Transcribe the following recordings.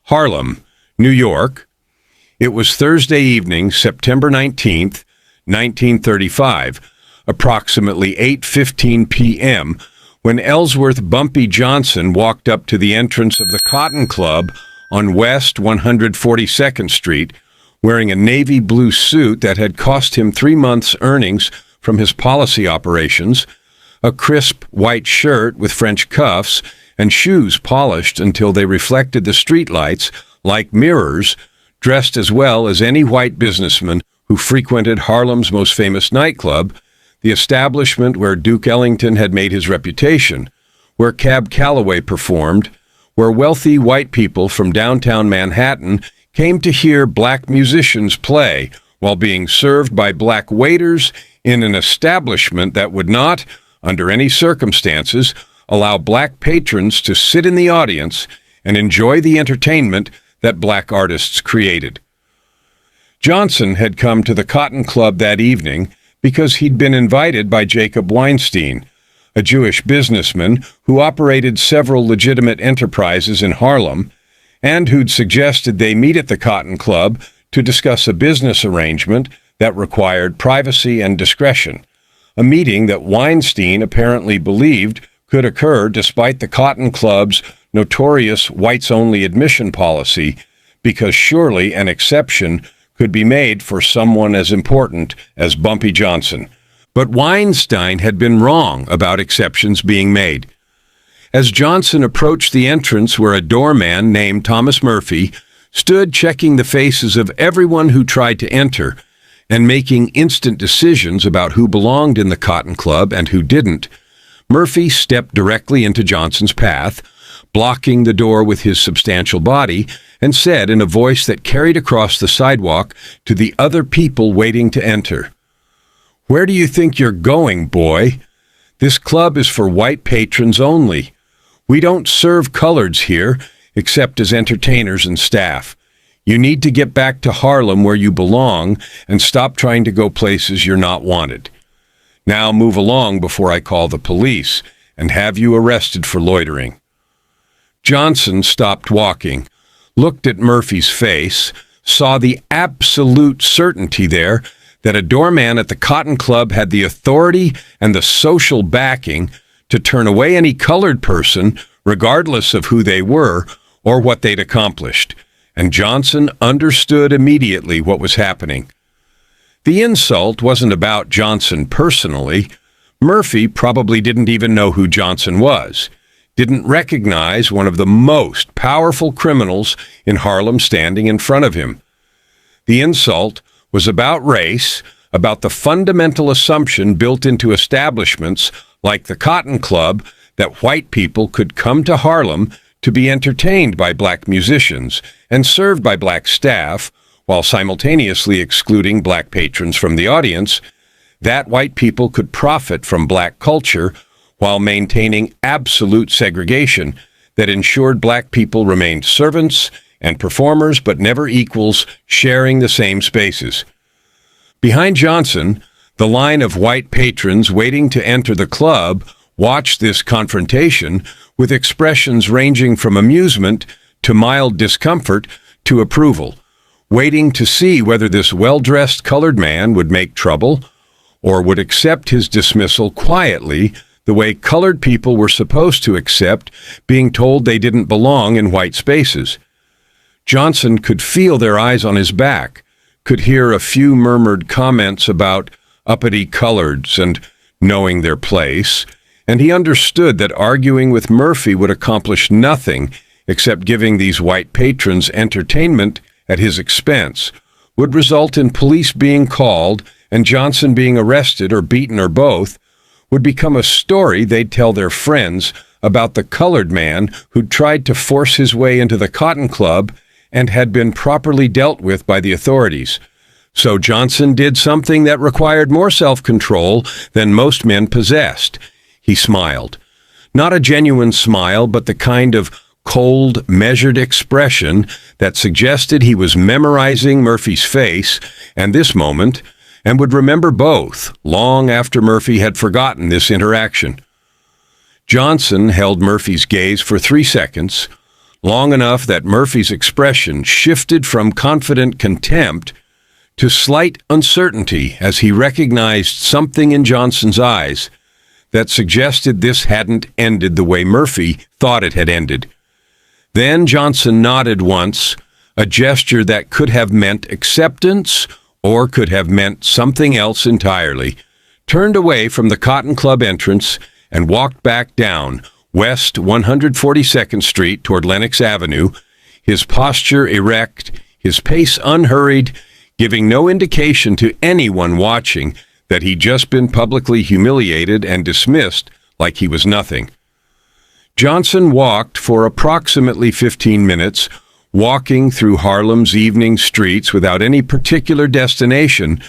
Harlem, New York. It was Thursday evening, September 19th, 1935, approximately 8:15 p.m., when Ellsworth Bumpy Johnson walked up to the entrance of the Cotton Club on West 142nd Street, wearing a navy blue suit that had cost him 3 months' earnings from his policy operations, a crisp white shirt with French cuffs, and shoes polished until they reflected the streetlights like mirrors, dressed as well as any white businessman who frequented Harlem's most famous nightclub, the establishment where Duke Ellington had made his reputation, where Cab Calloway performed, where wealthy white people from downtown Manhattan came to hear black musicians play while being served by black waiters in an establishment that would not, under any circumstances, allow black patrons to sit in the audience and enjoy the entertainment that black artists created. Johnson had come to the Cotton Club that evening because he'd been invited by Jacob Weinstein, a Jewish businessman who operated several legitimate enterprises in Harlem and who'd suggested they meet at the Cotton Club to discuss a business arrangement that required privacy and discretion, a meeting that Weinstein apparently believed could occur despite the Cotton Club's notorious whites-only admission policy, because surely an exception could be made for someone as important as Bumpy Johnson. But Weinstein had been wrong about exceptions being made. As Johnson approached the entrance where a doorman named Thomas Murphy stood checking the faces of everyone who tried to enter and making instant decisions about who belonged in the Cotton Club and who didn't, Murphy stepped directly into Johnson's path, blocking the door with his substantial body, and said in a voice that carried across the sidewalk to the other people waiting to enter, "Where do you think you're going, boy? This club is for white patrons only. We don't serve coloreds here, except as entertainers and staff. You need to get back to Harlem where you belong and stop trying to go places you're not wanted. Now move along before I call the police and have you arrested for loitering." Johnson stopped walking, looked at Murphy's face, saw the absolute certainty there that a doorman at the Cotton Club had the authority and the social backing to turn away any colored person, regardless of who they were or what they'd accomplished, and Johnson understood immediately what was happening. The insult wasn't about Johnson personally. Murphy probably didn't even know who Johnson was, didn't recognize one of the most powerful criminals in Harlem standing in front of him. The insult was about race, about the fundamental assumption built into establishments like the Cotton Club that white people could come to Harlem to be entertained by black musicians and served by black staff, while simultaneously excluding black patrons from the audience, that white people could profit from black culture while maintaining absolute segregation that ensured black people remained servants and performers but never equals sharing the same spaces. Behind Johnson, the line of white patrons waiting to enter the club watched this confrontation with expressions ranging from amusement to mild discomfort to approval, waiting to see whether this well-dressed colored man would make trouble or would accept his dismissal quietly the way colored people were supposed to accept being told they didn't belong in white spaces. Johnson could feel their eyes on his back, could hear a few murmured comments about uppity coloreds and knowing their place, and he understood that arguing with Murphy would accomplish nothing except giving these white patrons entertainment at his expense, would result in police being called and Johnson being arrested or beaten or both, would become a story they'd tell their friends about the colored man who'd tried to force his way into the Cotton Club and had been properly dealt with by the authorities. So Johnson did something that required more self-control than most men possessed. He smiled. Not a genuine smile, but the kind of cold, measured expression that suggested he was memorizing Murphy's face and this moment, and would remember both long after Murphy had forgotten this interaction. Johnson held Murphy's gaze for 3 seconds, long enough that Murphy's expression shifted from confident contempt to slight uncertainty as he recognized something in Johnson's eyes that suggested this hadn't ended the way Murphy thought it had ended. Then Johnson nodded once, a gesture that could have meant acceptance or could have meant something else entirely, turned away from the Cotton Club entrance and walked back down West 142nd Street toward Lenox Avenue, his posture erect, his pace unhurried, giving no indication to anyone watching that he'd just been publicly humiliated and dismissed like he was nothing. Johnson walked for approximately 15 minutes, walking through Harlem's evening streets without any particular destination,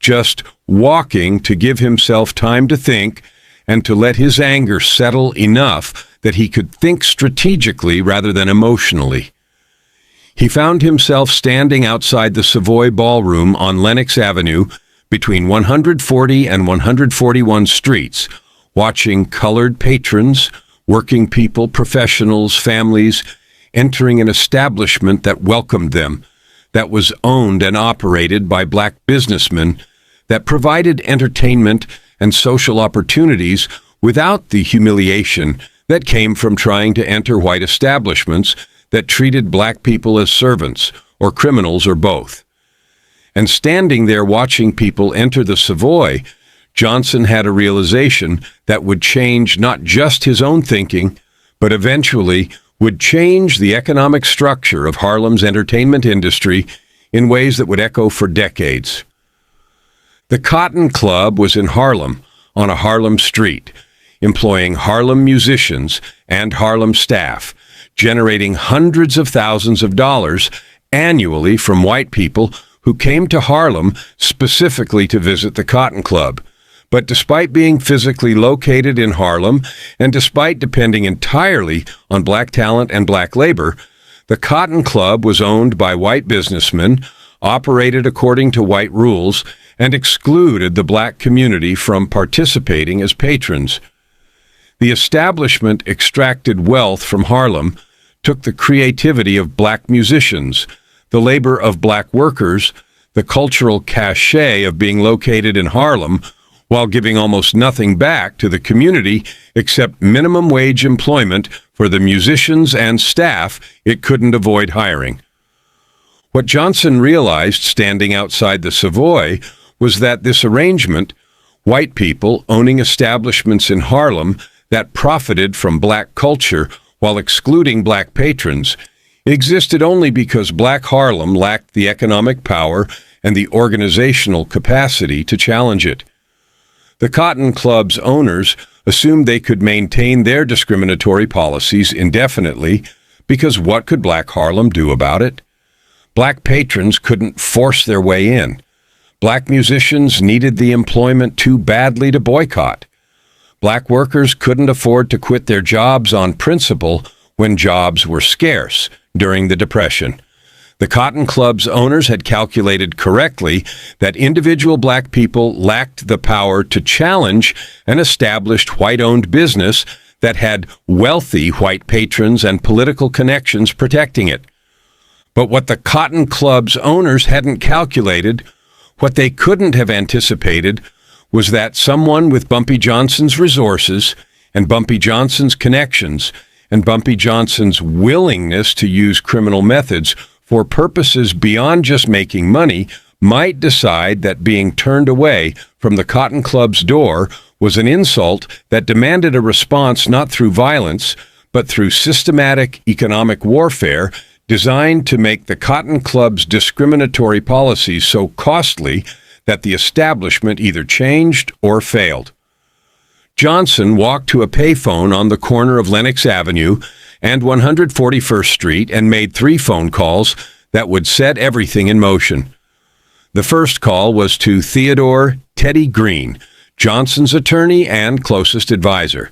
just walking to give himself time to think and to let his anger settle enough that he could think strategically rather than emotionally. He found himself standing outside the Savoy Ballroom on Lenox Avenue between 140 and 141 streets, watching colored patrons, working people, professionals, families, entering an establishment that welcomed them, that was owned and operated by black businessmen, that provided entertainment and social opportunities without the humiliation that came from trying to enter white establishments that treated black people as servants or criminals or both. And standing there watching people enter the Savoy, Johnson had a realization that would change not just his own thinking, but eventually would change the economic structure of Harlem's entertainment industry in ways that would echo for decades. The Cotton Club was in Harlem, on a Harlem street, employing Harlem musicians and Harlem staff, generating hundreds of thousands of dollars annually from white people who came to Harlem specifically to visit the Cotton Club. But despite being physically located in Harlem, and despite depending entirely on black talent and black labor, the Cotton Club was owned by white businessmen, operated according to white rules, and excluded the black community from participating as patrons. The establishment extracted wealth from Harlem, took the creativity of black musicians, the labor of black workers, the cultural cachet of being located in Harlem, while giving almost nothing back to the community except minimum wage employment for the musicians and staff it couldn't avoid hiring. What Johnson realized standing outside the Savoy was that this arrangement, white people owning establishments in Harlem that profited from black culture while excluding black patrons, existed only because black Harlem lacked the economic power and the organizational capacity to challenge it. The Cotton Club's owners assumed they could maintain their discriminatory policies indefinitely because what could black Harlem do about it? Black patrons couldn't force their way in. Black musicians needed the employment too badly to boycott. Black workers couldn't afford to quit their jobs on principle when jobs were scarce during the Depression. The Cotton Club's owners had calculated correctly that individual black people lacked the power to challenge an established white-owned business that had wealthy white patrons and political connections protecting it. But what the Cotton Club's owners hadn't calculated, what they couldn't have anticipated, was that someone with Bumpy Johnson's resources and Bumpy Johnson's connections and Bumpy Johnson's willingness to use criminal methods for purposes beyond just making money might decide that being turned away from the Cotton Club's door was an insult that demanded a response not through violence, but through systematic economic warfare designed to make the Cotton Club's discriminatory policies so costly that the establishment either changed or failed. Johnson walked to a payphone on the corner of Lenox Avenue and 141st Street and made 3 phone calls that would set everything in motion. The first call was to Theodore Teddy Green, Johnson's attorney and closest advisor.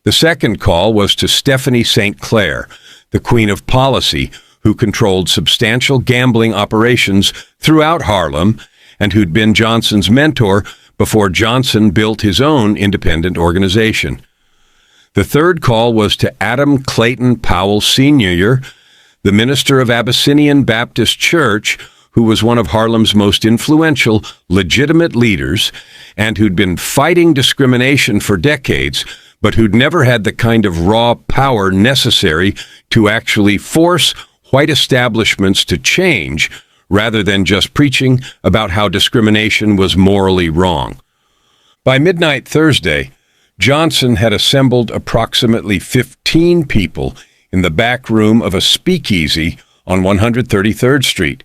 The second call was to Stephanie St. Clair, the queen of policy, who controlled substantial gambling operations throughout Harlem and who'd been Johnson's mentor before Johnson built his own independent organization. The third call was to Adam Clayton Powell Sr., the minister of Abyssinian Baptist Church, who was one of Harlem's most influential, legitimate leaders, and who'd been fighting discrimination for decades, but who'd never had the kind of raw power necessary to actually force white establishments to change, rather than just preaching about how discrimination was morally wrong. By midnight Thursday, Johnson had assembled approximately 15 people in the back room of a speakeasy on 133rd Street.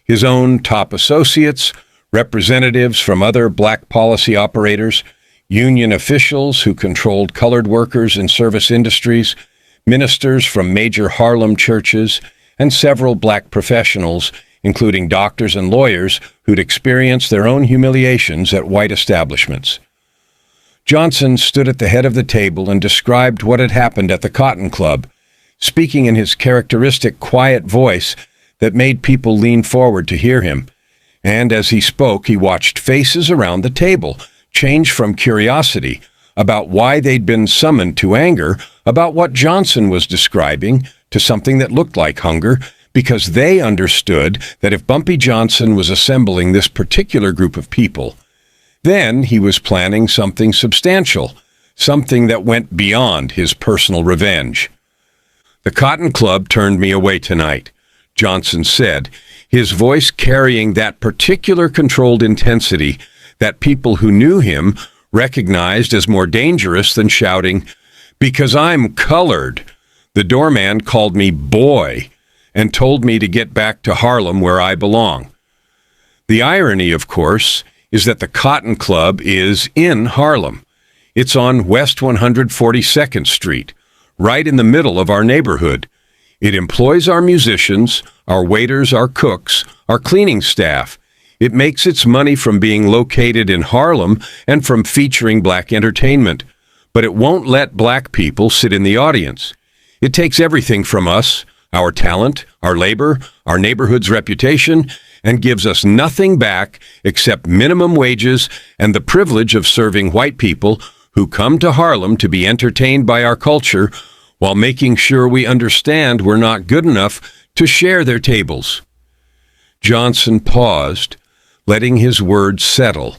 His own top associates, representatives from other black policy operators, union officials who controlled colored workers in service industries, ministers from major Harlem churches, and several black professionals, including doctors and lawyers who'd experienced their own humiliations at white establishments. Johnson stood at the head of the table and described what had happened at the Cotton Club, speaking in his characteristic quiet voice that made people lean forward to hear him. And as he spoke, he watched faces around the table change from curiosity about why they'd been summoned to anger about what Johnson was describing to something that looked like hunger, because they understood that if Bumpy Johnson was assembling this particular group of people, then he was planning something substantial, something that went beyond his personal revenge. "The Cotton Club turned me away tonight," Johnson said, his voice carrying that particular controlled intensity that people who knew him recognized as more dangerous than shouting, "Because I'm colored. The doorman called me boy and told me to get back to Harlem where I belong." The irony, of course, is that the Cotton Club is in Harlem. It's on West 142nd Street, right in the middle of our neighborhood. It employs our musicians, our waiters, our cooks, our cleaning staff. It makes its money from being located in Harlem and from featuring black entertainment. But it won't let black people sit in the audience. It takes everything from us, our talent, our labor, our neighborhood's reputation, and gives us nothing back except minimum wages and the privilege of serving white people who come to Harlem to be entertained by our culture while making sure we understand we're not good enough to share their tables. Johnson paused, letting his words settle,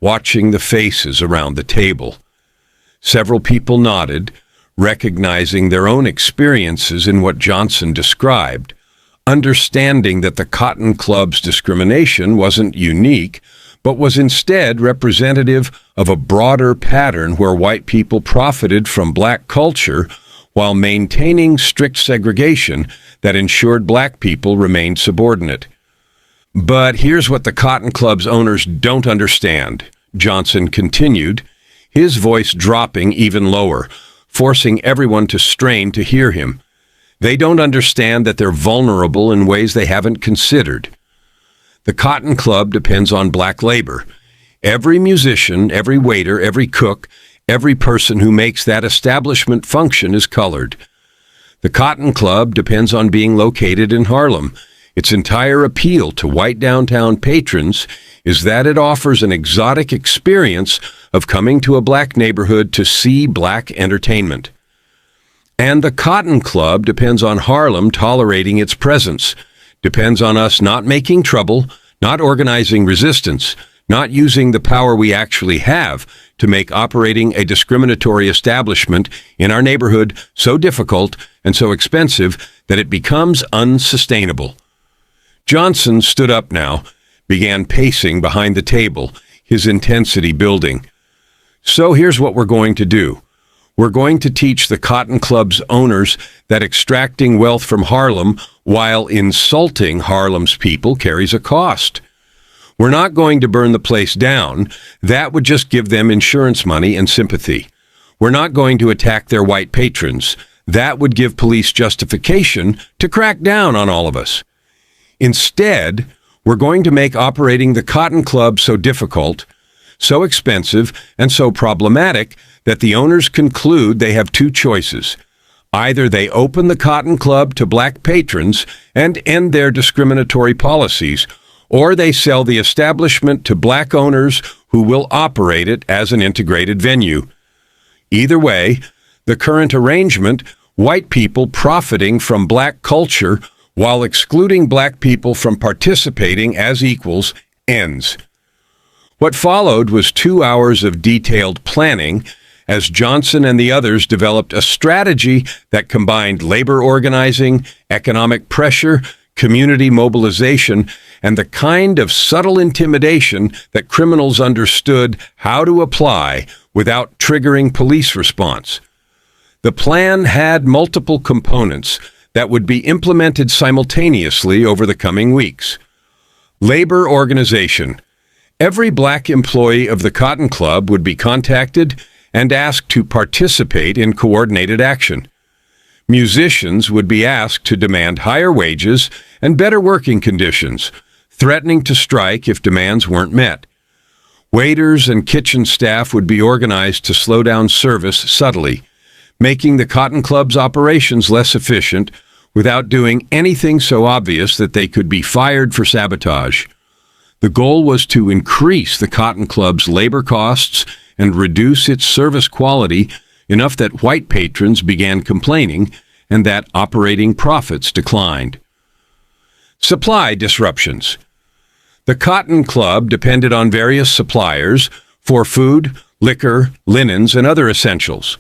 watching the faces around the table. Several people nodded, recognizing their own experiences in what Johnson described, understanding that the Cotton Club's discrimination wasn't unique, but was instead representative of a broader pattern where white people profited from black culture while maintaining strict segregation that ensured black people remained subordinate. "But here's what the Cotton Club's owners don't understand," Johnson continued, his voice dropping even lower, forcing everyone to strain to hear him. "They don't understand that they're vulnerable in ways they haven't considered. The Cotton Club depends on black labor. Every musician, every waiter, every cook, every person who makes that establishment function is colored. The Cotton Club depends on being located in Harlem. Its entire appeal to white downtown patrons is that it offers an exotic experience of coming to a black neighborhood to see black entertainment. And the Cotton Club depends on Harlem tolerating its presence, depends on us not making trouble, not organizing resistance, not using the power we actually have to make operating a discriminatory establishment in our neighborhood so difficult and so expensive that it becomes unsustainable." Johnson stood up now, began pacing behind the table, his intensity building. "So here's what we're going to do. We're going to teach the Cotton Club's owners that extracting wealth from Harlem while insulting Harlem's people carries a cost. We're not going to burn the place down. That would just give them insurance money and sympathy. We're not going to attack their white patrons. That would give police justification to crack down on all of us. Instead, we're going to make operating the Cotton Club so difficult, so expensive, and so problematic that the owners conclude they have two choices. Either they open the Cotton Club to black patrons and end their discriminatory policies, or they sell the establishment to black owners who will operate it as an integrated venue. Either way, The current arrangement, white people profiting from black culture while excluding black people from participating as equals, ends. What followed was 2 hours of detailed planning as Johnson and the others developed a strategy that combined labor organizing, economic pressure, community mobilization, and the kind of subtle intimidation that criminals understood how to apply without triggering police response. The plan had multiple components that would be implemented simultaneously over the coming weeks. Labor organization. Every black employee of the Cotton Club would be contacted and asked to participate in coordinated action. Musicians would be asked to demand higher wages and better working conditions, threatening to strike if demands weren't met. Waiters and kitchen staff would be organized to slow down service subtly, making the Cotton Club's operations less efficient without doing anything so obvious that they could be fired for sabotage. The goal was to increase the Cotton Club's labor costs and reduce its service quality enough that white patrons began complaining and that operating profits declined. Supply disruptions. The Cotton Club depended on various suppliers for food, liquor, linens, and other essentials.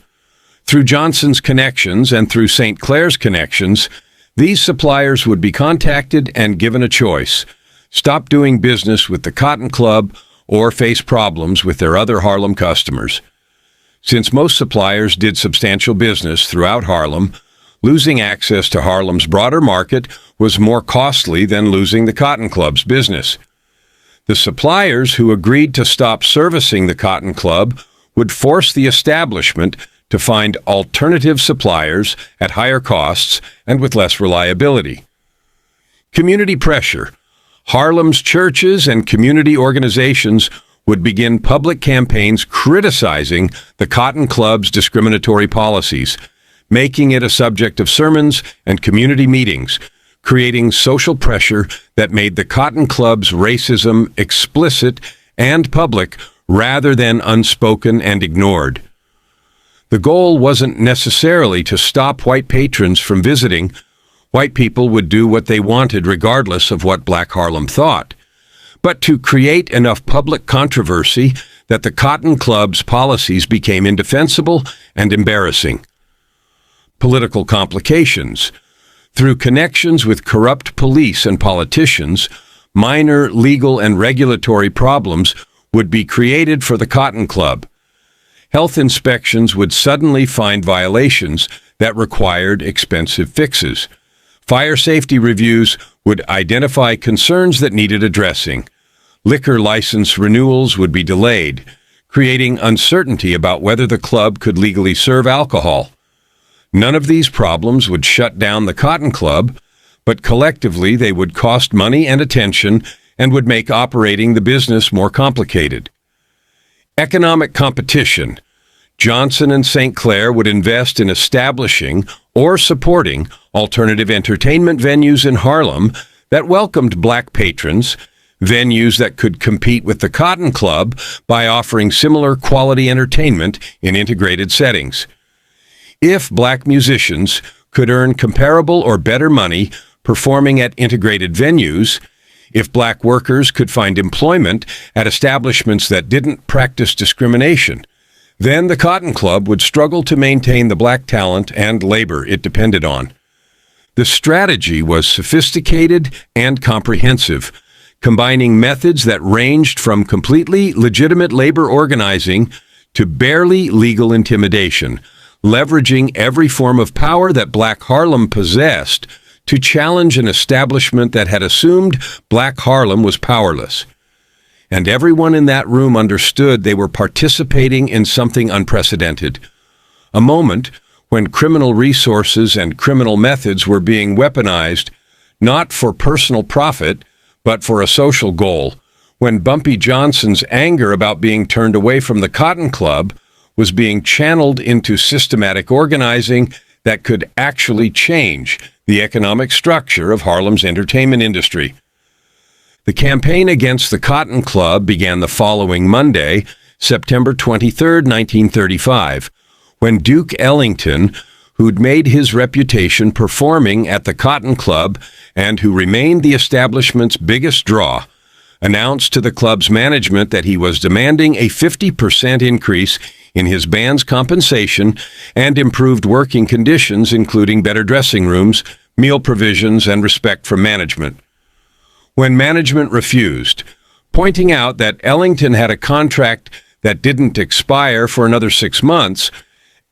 Through Johnson's connections and through St. Clair's connections, these suppliers would be contacted and given a choice: stop doing business with the Cotton Club or face problems with their other Harlem customers. Since most suppliers did substantial business throughout Harlem, losing access to Harlem's broader market was more costly than losing the Cotton Club's business. The suppliers who agreed to stop servicing the Cotton Club would force the establishment to find alternative suppliers at higher costs and with less reliability. Community pressure. Harlem's churches and community organizations would begin public campaigns criticizing the Cotton Club's discriminatory policies, making it a subject of sermons and community meetings, creating social pressure that made the Cotton Club's racism explicit and public rather than unspoken and ignored. The goal wasn't necessarily to stop white patrons from visiting. White people would do what they wanted regardless of what Black Harlem thought, but to create enough public controversy that the Cotton Club's policies became indefensible and embarrassing. Political complications. Through connections with corrupt police and politicians, minor legal and regulatory problems would be created for the Cotton Club. Health inspections would suddenly find violations that required expensive fixes. Fire safety reviews would identify concerns that needed addressing. Liquor license renewals would be delayed, creating uncertainty about whether the club could legally serve alcohol. None of these problems would shut down the Cotton Club, but collectively they would cost money and attention and would make operating the business more complicated. Economic competition. Johnson and St. Clair would invest in establishing or supporting alternative entertainment venues in Harlem that welcomed black patrons, venues that could compete with the Cotton Club by offering similar quality entertainment in integrated settings. If black musicians could earn comparable or better money performing at integrated venues, if black workers could find employment at establishments that didn't practice discrimination, then the Cotton Club would struggle to maintain the black talent and labor it depended on. The strategy was sophisticated and comprehensive, combining methods that ranged from completely legitimate labor organizing to barely legal intimidation, leveraging every form of power that Black Harlem possessed to challenge an establishment that had assumed Black Harlem was powerless. And everyone in that room understood they were participating in something unprecedented, a moment when criminal resources and criminal methods were being weaponized not for personal profit, but for a social goal, when Bumpy Johnson's anger about being turned away from the Cotton Club was being channeled into systematic organizing that could actually change the economic structure of Harlem's entertainment industry. The campaign against the Cotton Club began the following Monday, September 23, 1935, when Duke Ellington, who'd made his reputation performing at the Cotton Club and who remained the establishment's biggest draw, announced to the club's management that he was demanding a 50% increase in his band's compensation and improved working conditions, including better dressing rooms, meal provisions, and respect from management. When management refused, pointing out that Ellington had a contract that didn't expire for another 6 months,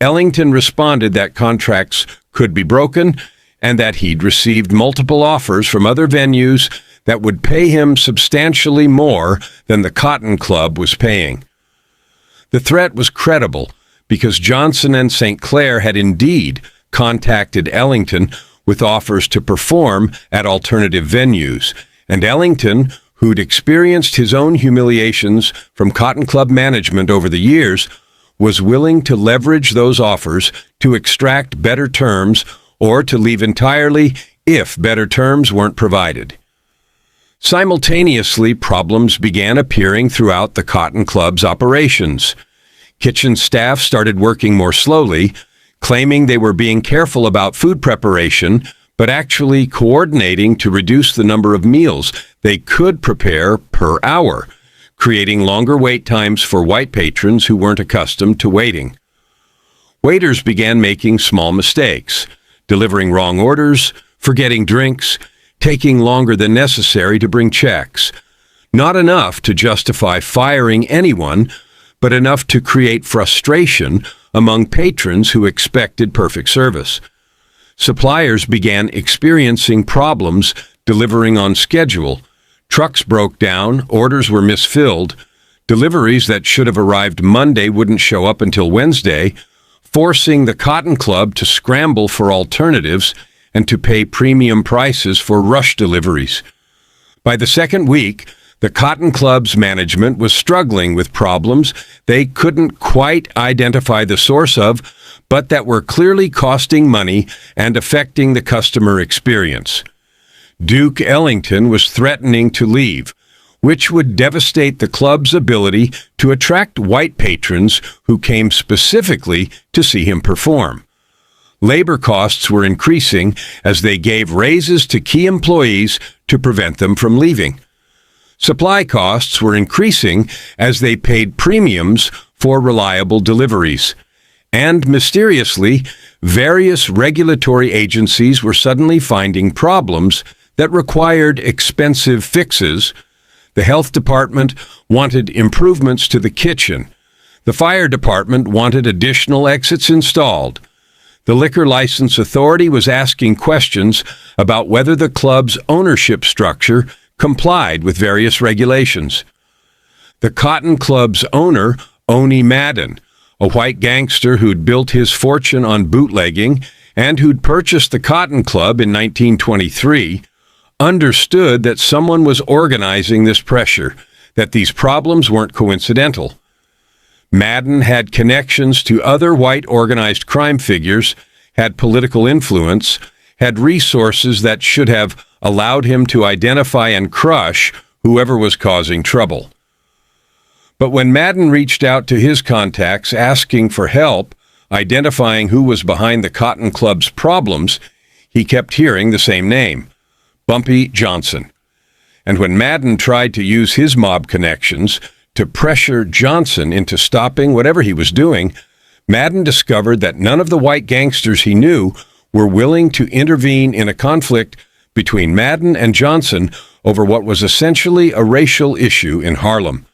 Ellington responded that contracts could be broken and that he'd received multiple offers from other venues that would pay him substantially more than the Cotton Club was paying. The threat was credible because Johnson and St. Clair had indeed contacted Ellington with offers to perform at alternative venues, and Ellington, who'd experienced his own humiliations from Cotton Club management over the years, was willing to leverage those offers to extract better terms or to leave entirely if better terms weren't provided. Simultaneously, problems began appearing throughout the Cotton Club's operations. Kitchen staff started working more slowly, claiming they were being careful about food preparation, but actually coordinating to reduce the number of meals they could prepare per hour, creating longer wait times for white patrons who weren't accustomed to waiting. Waiters began making small mistakes, delivering wrong orders, forgetting drinks, taking longer than necessary to bring checks. Not enough to justify firing anyone, but enough to create frustration among patrons who expected perfect service. Suppliers began experiencing problems delivering on schedule. Trucks broke down, orders were misfilled, deliveries that should have arrived Monday wouldn't show up until Wednesday, forcing the Cotton Club to scramble for alternatives and to pay premium prices for rush deliveries. By the second week, the Cotton Club's management was struggling with problems they couldn't quite identify the source of, but that were clearly costing money and affecting the customer experience. Duke Ellington was threatening to leave, which would devastate the club's ability to attract white patrons who came specifically to see him perform. Labor costs were increasing as they gave raises to key employees to prevent them from leaving. Supply costs were increasing as they paid premiums for reliable deliveries. And mysteriously, various regulatory agencies were suddenly finding problems that required expensive fixes. The health department wanted improvements to the kitchen. The fire department wanted additional exits installed. The Liquor License Authority was asking questions about whether the club's ownership structure complied with various regulations. The Cotton Club's owner, Oni Madden, a white gangster who'd built his fortune on bootlegging and who'd purchased the Cotton Club in 1923, understood that someone was organizing this pressure, that these problems weren't coincidental. Madden had connections to other white organized crime figures, had political influence, had resources that should have allowed him to identify and crush whoever was causing trouble. But when Madden reached out to his contacts asking for help identifying who was behind the Cotton Club's problems, he kept hearing the same name, Bumpy Johnson. And when Madden tried to use his mob connections to pressure Johnson into stopping whatever he was doing, Madden discovered that none of the white gangsters he knew were willing to intervene in a conflict between Madden and Johnson over what was essentially a racial issue in Harlem,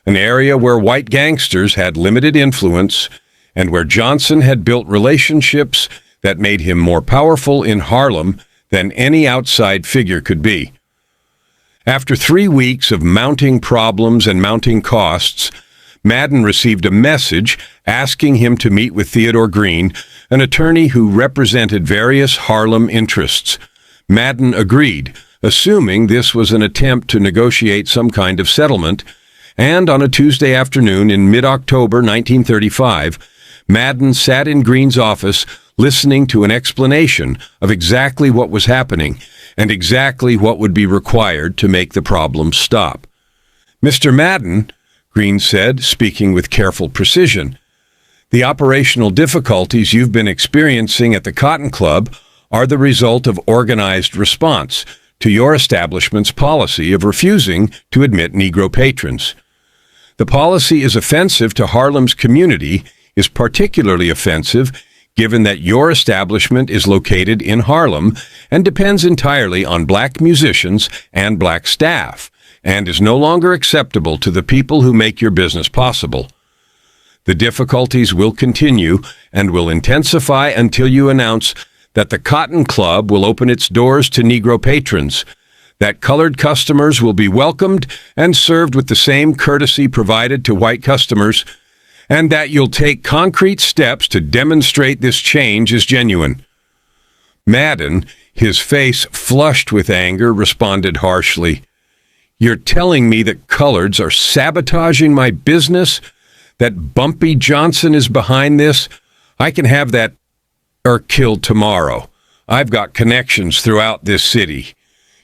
an area where white gangsters had limited influence and where Johnson had built relationships that made him more powerful in Harlem than any outside figure could be. After 3 weeks of mounting problems and mounting costs, Madden received a message asking him to meet with Theodore Green, an attorney who represented various Harlem interests. Madden agreed, assuming this was an attempt to negotiate some kind of settlement, and on a Tuesday afternoon in mid-October 1935, Madden sat in Green's office listening to an explanation of exactly what was happening and exactly what would be required to make the problem stop. "Mr. Madden," Green said, speaking with careful precision, The operational difficulties you've been experiencing at the Cotton Club are the result of organized response to your establishment's policy of refusing to admit Negro patrons. The policy is offensive to Harlem's community, is particularly offensive given that your establishment is located in Harlem and depends entirely on black musicians and black staff, and is no longer acceptable to the people who make your business possible. The difficulties will continue and will intensify until you announce that the Cotton Club will open its doors to Negro patrons, that colored customers will be welcomed and served with the same courtesy provided to white customers, and that you'll take concrete steps to demonstrate this change is genuine. Madden, his face flushed with anger, responded harshly, "You're telling me that coloreds are sabotaging my business? That Bumpy Johnson is behind this? I can have that killed tomorrow. I've got connections throughout this city.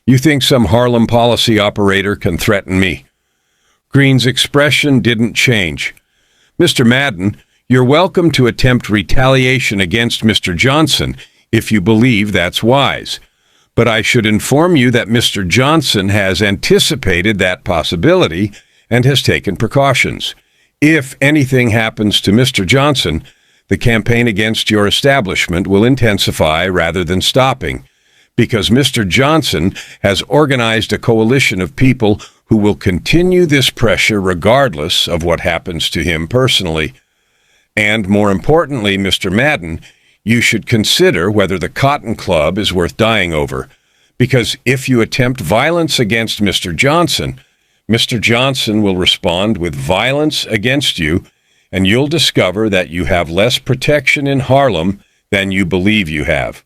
You think some Harlem policy operator can threaten me?" Green's expression didn't change. "Mr. Madden, you're welcome to attempt retaliation against Mr. Johnson if you believe that's wise. But I should inform you that Mr. Johnson has anticipated that possibility and has taken precautions. If anything happens to Mr. Johnson, the campaign against your establishment will intensify rather than stopping, because Mr. Johnson has organized a coalition of people who will continue this pressure regardless of what happens to him personally. And more importantly, Mr. Madden, you should consider whether the Cotton Club is worth dying over, because if you attempt violence against Mr. Johnson will respond with violence against you, and you'll discover that you have less protection in Harlem than you believe you have."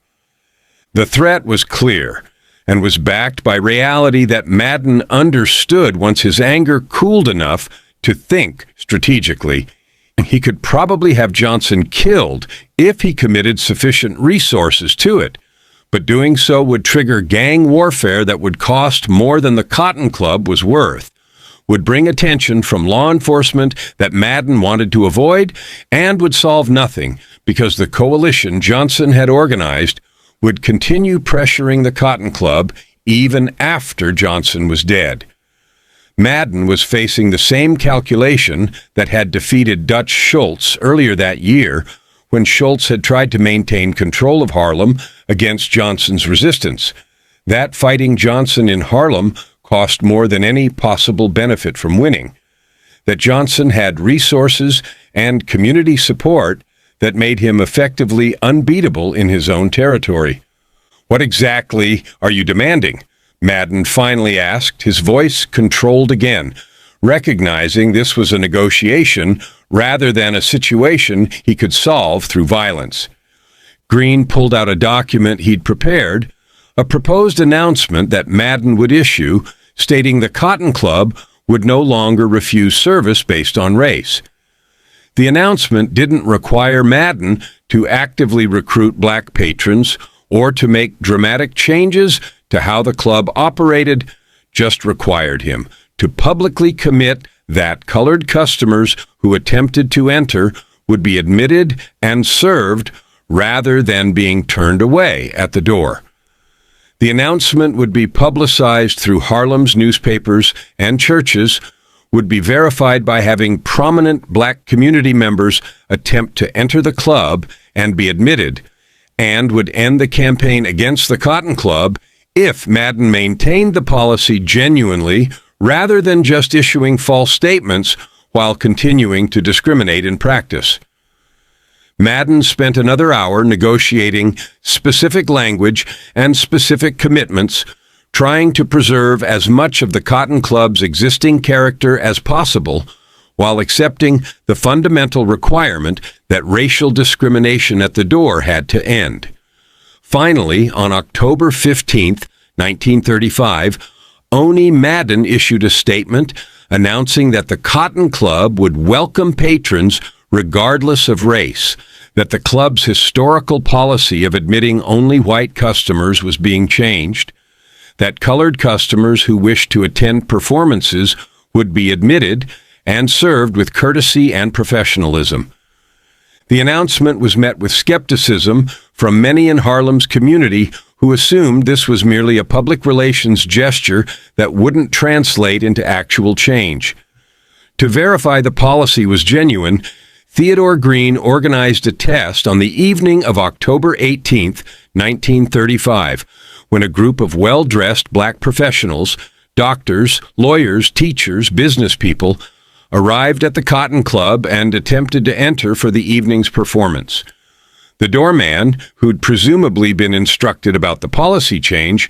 The threat was clear and was backed by reality that Madden understood once his anger cooled enough to think strategically. He could probably have Johnson killed if he committed sufficient resources to it, but doing so would trigger gang warfare that would cost more than the Cotton Club was worth, would bring attention from law enforcement that Madden wanted to avoid, and would solve nothing because the coalition Johnson had organized would continue pressuring the Cotton Club even after Johnson was dead. Madden was facing the same calculation that had defeated Dutch Schultz earlier that year when Schultz had tried to maintain control of Harlem against Johnson's resistance. That fighting Johnson in Harlem cost more than any possible benefit from winning. That Johnson had resources and community support that made him effectively unbeatable in his own territory. "What exactly are you demanding?" Madden finally asked, his voice controlled again, recognizing this was a negotiation rather than a situation he could solve through violence. Green pulled out a document he'd prepared, a proposed announcement that Madden would issue stating the Cotton Club would no longer refuse service based on race. The announcement didn't require Madden to actively recruit black patrons or to make dramatic changes to how the club operated, just required him to publicly commit that colored customers who attempted to enter would be admitted and served rather than being turned away at the door. The announcement would be publicized through Harlem's newspapers and churches, would be verified by having prominent black community members attempt to enter the club and be admitted, and would end the campaign against the Cotton Club if Madden maintained the policy genuinely rather than just issuing false statements while continuing to discriminate in practice. Madden spent another hour negotiating specific language and specific commitments, trying to preserve as much of the Cotton Club's existing character as possible while accepting the fundamental requirement that racial discrimination at the door had to end. Finally, on October 15, 1935, Oni Madden issued a statement announcing that the Cotton Club would welcome patrons regardless of race, that the club's historical policy of admitting only white customers was being changed, that colored customers who wished to attend performances would be admitted and served with courtesy and professionalism. The announcement was met with skepticism from many in Harlem's community who assumed this was merely a public relations gesture that wouldn't translate into actual change. To verify the policy was genuine, Theodore Green organized a test on the evening of October 18, 1935, when a group of well-dressed black professionals, doctors, lawyers, teachers, business people, arrived at the Cotton Club and attempted to enter for the evening's performance. The doorman, who'd presumably been instructed about the policy change,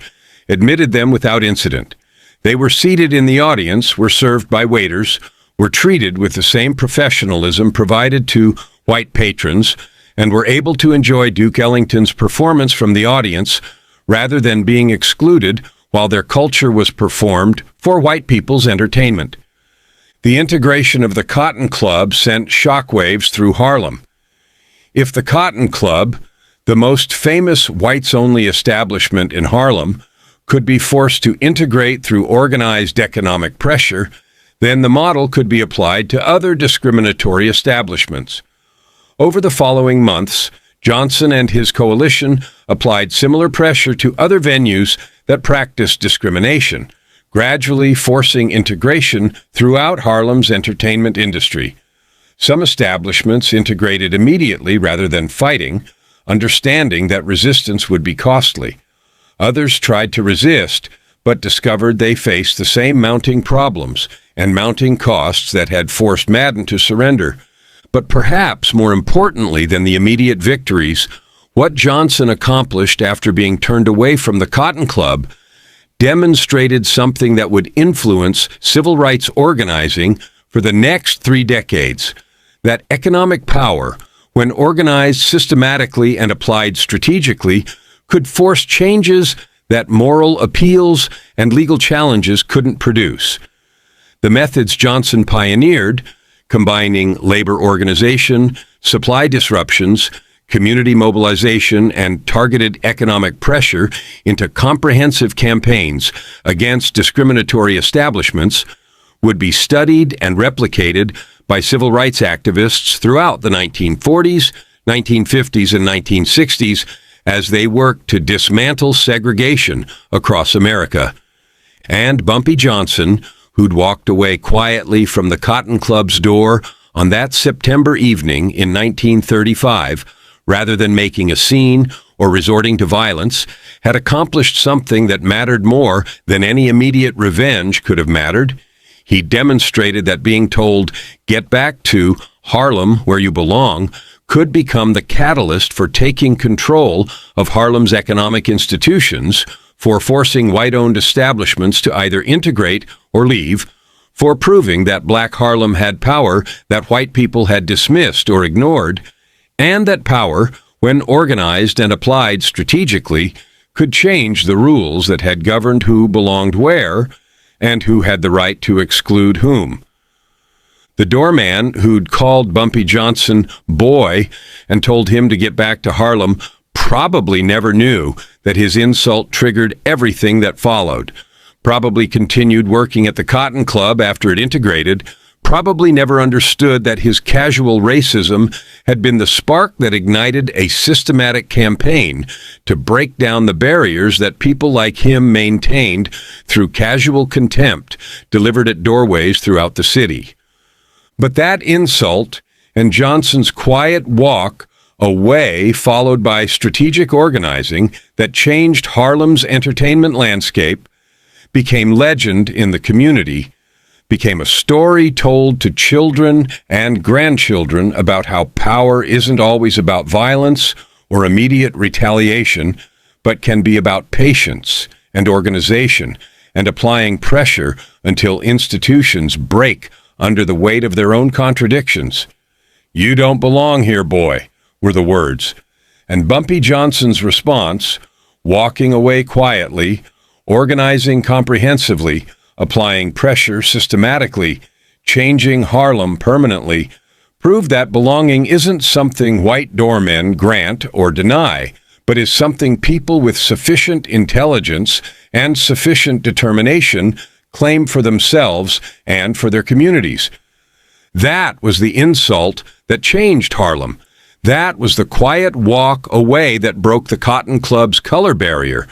admitted them without incident. They were seated in the audience, were served by waiters, were treated with the same professionalism provided to white patrons, and were able to enjoy Duke Ellington's performance from the audience rather than being excluded while their culture was performed for white people's entertainment. The integration of the Cotton Club sent shockwaves through Harlem. If the Cotton Club, the most famous whites-only establishment in Harlem, could be forced to integrate through organized economic pressure, then the model could be applied to other discriminatory establishments. Over the following months, Johnson and his coalition applied similar pressure to other venues that practiced discrimination, gradually forcing integration throughout Harlem's entertainment industry. Some establishments integrated immediately rather than fighting, understanding that resistance would be costly. Others tried to resist, but discovered they faced the same mounting problems and mounting costs that had forced Madden to surrender. But perhaps more importantly than the immediate victories, what Johnson accomplished after being turned away from the Cotton Club demonstrated something that would influence civil rights organizing for the next 3 decades, that economic power, when organized systematically and applied strategically, could force changes that moral appeals and legal challenges couldn't produce. The methods Johnson pioneered, combining labor organization, supply disruptions, community mobilization, and targeted economic pressure into comprehensive campaigns against discriminatory establishments, would be studied and replicated by civil rights activists throughout the 1940s, 1950s, and 1960s as they worked to dismantle segregation across America. And Bumpy Johnson, who'd walked away quietly from the Cotton Club's door on that September evening in 1935, rather than making a scene or resorting to violence, had accomplished something that mattered more than any immediate revenge could have mattered. He demonstrated that being told, "Get back to Harlem, where you belong," could become the catalyst for taking control of Harlem's economic institutions, for forcing white-owned establishments to either integrate or leave, for proving that Black Harlem had power that white people had dismissed or ignored, and that power, when organized and applied strategically, could change the rules that had governed who belonged where and who had the right to exclude whom. The doorman who'd called Bumpy Johnson boy and told him to get back to Harlem probably never knew that his insult triggered everything that followed, probably continued working at the Cotton Club after it integrated, probably never understood that his casual racism had been the spark that ignited a systematic campaign to break down the barriers that people like him maintained through casual contempt delivered at doorways throughout the city. But that insult and Johnson's quiet walk away, followed by strategic organizing that changed Harlem's entertainment landscape, became legend in the community, became a story told to children and grandchildren about how power isn't always about violence or immediate retaliation, but can be about patience and organization and applying pressure until institutions break under the weight of their own contradictions. "You don't belong here, boy," were the words. And Bumpy Johnson's response, walking away quietly, organizing comprehensively, applying pressure systematically, changing Harlem permanently, proved that belonging isn't something white doormen grant or deny, but is something people with sufficient intelligence and sufficient determination claim for themselves and for their communities. That was the insult that changed Harlem. That was the quiet walk away that broke the Cotton Club's color barrier.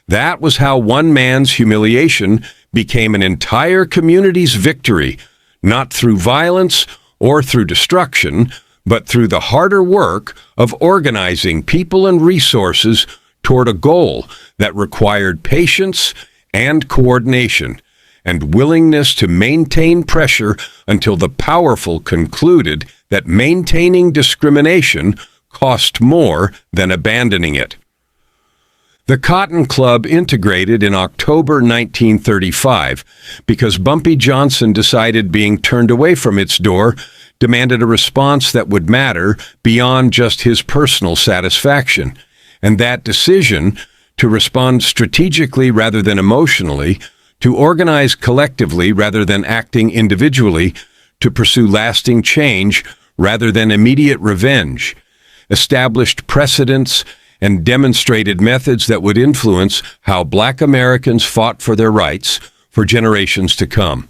That was how one man's humiliation became an entire community's victory, not through violence or through destruction, but through the harder work of organizing people and resources toward a goal that required patience and coordination and willingness to maintain pressure until the powerful concluded that maintaining discrimination cost more than abandoning it. The Cotton Club integrated in October 1935 because Bumpy Johnson decided being turned away from its door demanded a response that would matter beyond just his personal satisfaction. And that decision, to respond strategically rather than emotionally, to organize collectively rather than acting individually, to pursue lasting change rather than immediate revenge, established precedents and demonstrated methods that would influence how Black Americans fought for their rights for generations to come.